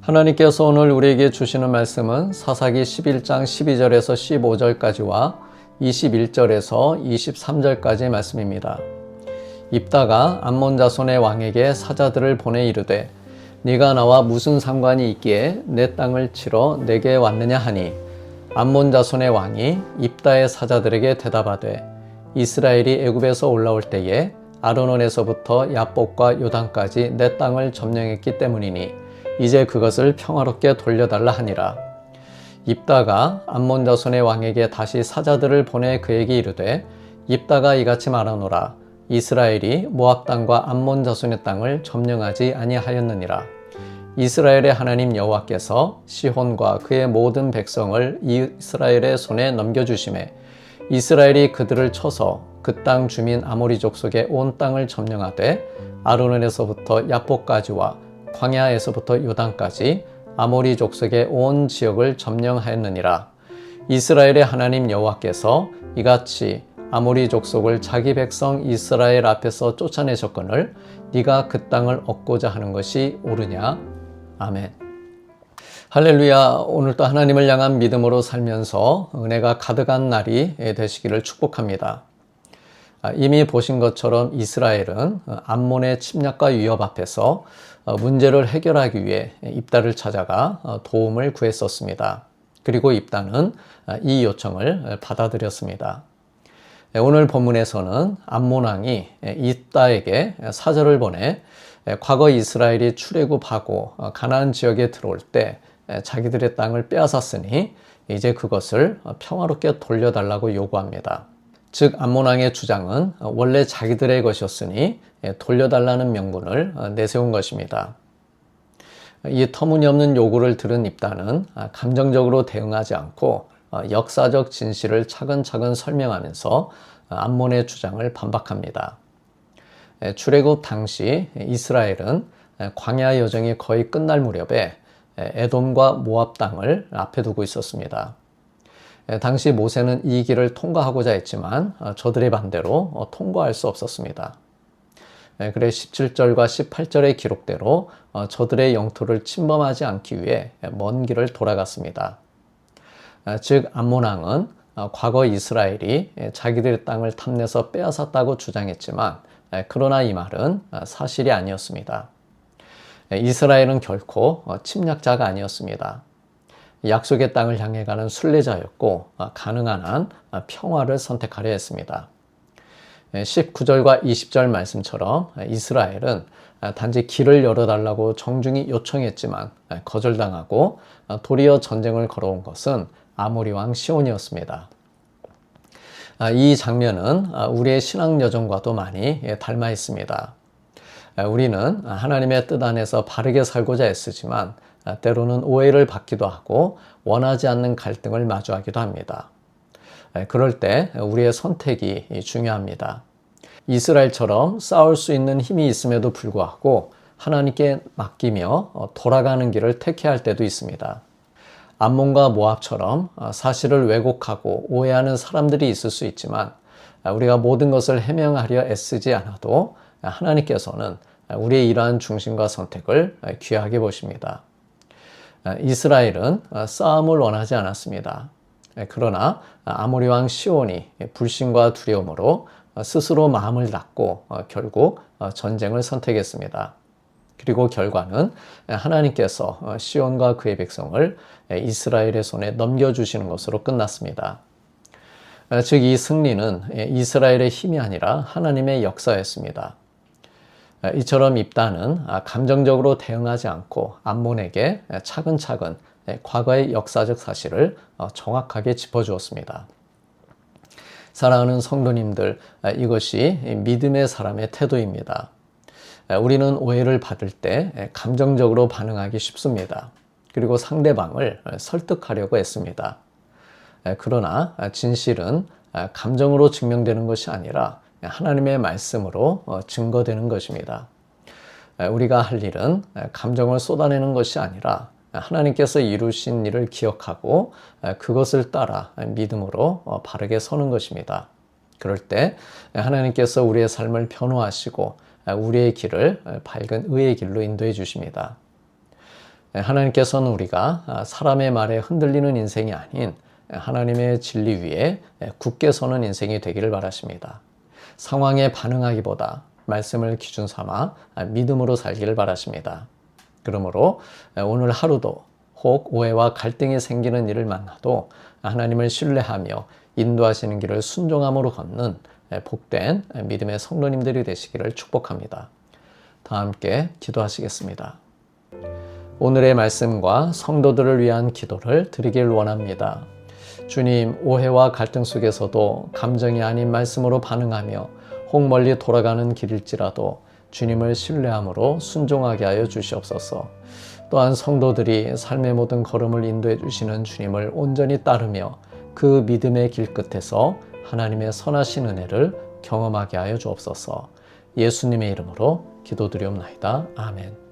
하나님께서 오늘 우리에게 주시는 말씀은 사사기 11장 12절에서 15절까지와 21절에서 23절까지의 말씀입니다. 입다가 암몬 자손의 왕에게 사자들을 보내 이르되 네가 나와 무슨 상관이 있기에 내 땅을 치러 내게 왔느냐 하니 암몬 자손의 왕이 입다의 사자들에게 대답하되 이스라엘이 애굽에서 올라올 때에 아르논에서부터 야복과 요단까지 내 땅을 점령했기 때문이니 이제 그것을 평화롭게 돌려달라 하니라. 입다가 암몬 자손의 왕에게 다시 사자들을 보내 그에게 이르되 입다가 이같이 말하노라. 이스라엘이 모압 땅과 암몬 자손의 땅을 점령하지 아니하였느니라. 이스라엘의 하나님 여호와께서 시혼과 그의 모든 백성을 이스라엘의 손에 넘겨주시매 이스라엘이 그들을 쳐서 그 땅 주민 아모리 족속의 온 땅을 점령하되 아르논에서부터 야복까지와 광야에서부터 요단까지 아모리 족속의 온 지역을 점령하였느니라. 이스라엘의 하나님 여호와께서 이같이 아모리 족속을 자기 백성 이스라엘 앞에서 쫓아내셨거늘 네가 그 땅을 얻고자 하는 것이 옳으냐? 아멘. 할렐루야. 오늘도 하나님을 향한 믿음으로 살면서 은혜가 가득한 날이 되시기를 축복합니다. 이미 보신 것처럼 이스라엘은 암몬의 침략과 위협 앞에서 문제를 해결하기 위해 입다를 찾아가 도움을 구했었습니다. 그리고 입다는 이 요청을 받아들였습니다. 오늘 본문에서는 암몬 왕이 입다에게 사절을 보내 과거 이스라엘이 출애굽하고 가나안 지역에 들어올 때 자기들의 땅을 빼앗았으니 이제 그것을 평화롭게 돌려달라고 요구합니다. 즉 암몬 왕의 주장은 원래 자기들의 것이었으니 돌려달라는 명분을 내세운 것입니다. 이 터무니없는 요구를 들은 입다는 감정적으로 대응하지 않고 역사적 진실을 차근차근 설명하면서 암몬의 주장을 반박합니다. 출애굽 당시 이스라엘은 광야 여정이 거의 끝날 무렵에 에돔과 모압 땅을 앞에 두고 있었습니다. 당시 모세는 이 길을 통과하고자 했지만 저들의 반대로 통과할 수 없었습니다. 그래 17절과 18절의 기록대로 저들의 영토를 침범하지 않기 위해 먼 길을 돌아갔습니다. 즉 암몬 왕은 과거 이스라엘이 자기들의 땅을 탐내서 빼앗았다고 주장했지만 그러나 이 말은 사실이 아니었습니다. 이스라엘은 결코 침략자가 아니었습니다. 약속의 땅을 향해 가는 순례자였고 가능한 한 평화를 선택하려 했습니다. 19절과 20절 말씀처럼 이스라엘은 단지 길을 열어달라고 정중히 요청했지만 거절당하고 도리어 전쟁을 걸어온 것은 아모리 왕 시온이었습니다. 이 장면은 우리의 신앙 여정과도 많이 닮아 있습니다. 우리는 하나님의 뜻 안에서 바르게 살고자 애쓰지만 때로는 오해를 받기도 하고 원하지 않는 갈등을 마주하기도 합니다. 그럴 때 우리의 선택이 중요합니다. 이스라엘처럼 싸울 수 있는 힘이 있음에도 불구하고 하나님께 맡기며 돌아가는 길을 택해야 할 때도 있습니다. 암몬과 모압처럼 사실을 왜곡하고 오해하는 사람들이 있을 수 있지만 우리가 모든 것을 해명하려 애쓰지 않아도 하나님께서는 우리의 이러한 중심과 선택을 귀하게 보십니다. 이스라엘은 싸움을 원하지 않았습니다. 그러나 아모리 왕 시온이 불신과 두려움으로 스스로 마음을 닫고 결국 전쟁을 선택했습니다. 그리고 결과는 하나님께서 시온과 그의 백성을 이스라엘의 손에 넘겨주시는 것으로 끝났습니다. 즉 이 승리는 이스라엘의 힘이 아니라 하나님의 역사였습니다. 이처럼 입다는 감정적으로 대응하지 않고 암몬에게 차근차근 과거의 역사적 사실을 정확하게 짚어주었습니다. 사랑하는 성도님들, 이것이 믿음의 사람의 태도입니다. 우리는 오해를 받을 때 감정적으로 반응하기 쉽습니다. 그리고 상대방을 설득하려고 애씁니다. 그러나 진실은 감정으로 증명되는 것이 아니라 하나님의 말씀으로 증거되는 것입니다. 우리가 할 일은 감정을 쏟아내는 것이 아니라 하나님께서 이루신 일을 기억하고 그것을 따라 믿음으로 바르게 서는 것입니다. 그럴 때 하나님께서 우리의 삶을 변호하시고 우리의 길을 밝은 의의 길로 인도해 주십니다. 하나님께서는 우리가 사람의 말에 흔들리는 인생이 아닌 하나님의 진리 위에 굳게 서는 인생이 되기를 바라십니다. 상황에 반응하기보다 말씀을 기준 삼아 믿음으로 살기를 바라십니다. 그러므로 오늘 하루도 혹 오해와 갈등이 생기는 일을 만나도 하나님을 신뢰하며 인도하시는 길을 순종함으로 걷는 복된 믿음의 성도님들이 되시기를 축복합니다. 다 함께 기도하시겠습니다. 오늘의 말씀과 성도들을 위한 기도를 드리길 원합니다. 주님, 오해와 갈등 속에서도 감정이 아닌 말씀으로 반응하며 혹 멀리 돌아가는 길일지라도 주님을 신뢰함으로 순종하게 하여 주시옵소서. 또한 성도들이 삶의 모든 걸음을 인도해 주시는 주님을 온전히 따르며 그 믿음의 길 끝에서 하나님의 선하신 은혜를 경험하게 하여 주옵소서. 예수님의 이름으로 기도드리옵나이다. 아멘.